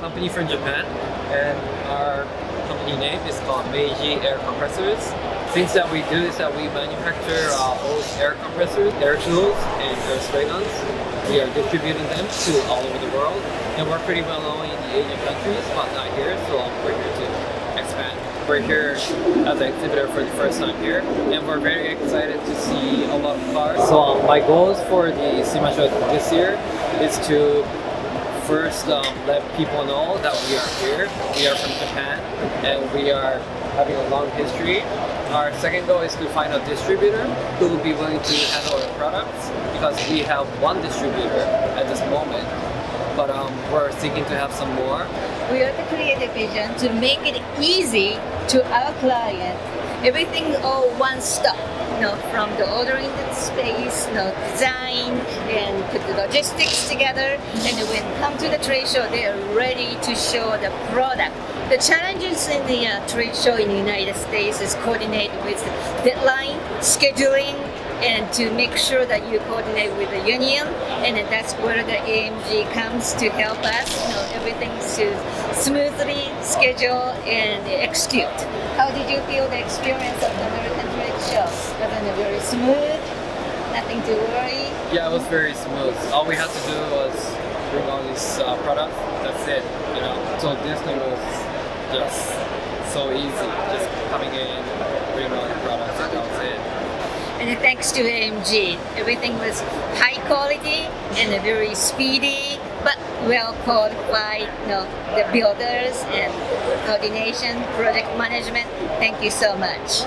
company from Japan, and our company name is called Meiji Air Compressors. Things that we do is that we manufacture both air compressors, air tools, and air spray guns. We are distributing them to all over the world, and we're pretty well known in the Asian countries, but not here, so we're here to expand. We're here as an exhibitor for the first time here, and we're very excited to see a lot of cars. So my goals for the SEMA show this year is to first let people know that we are here. We are from Japan, and we are having a long history. Our second goal is to find a distributor who will be willing to handle our products, because we have one distributor at this moment, but we're seeking to have some more. We have to create a vision to make it easy to our client. Everything all one stop, from the ordering the space, design, and put the logistics together. And when come to the trade show, they are ready to show the product. The challenges in the trade show in the United States is coordinate with deadline, scheduling, and to make sure that you coordinate with the union, and then that's where the AMG comes to help us. Everything to smoothly schedule and execute. How did you feel the experience of the American trade show? Wasn't it very smooth? Nothing to worry? Yeah, it was very smooth. All we had to do was bring all these products. That's it. So this thing was just so easy. Just coming in, bringing all the products, and that was it. And thanks to AMG, everything was high quality and very speedy, but well qualified. The builders and coordination, project management. Thank you so much.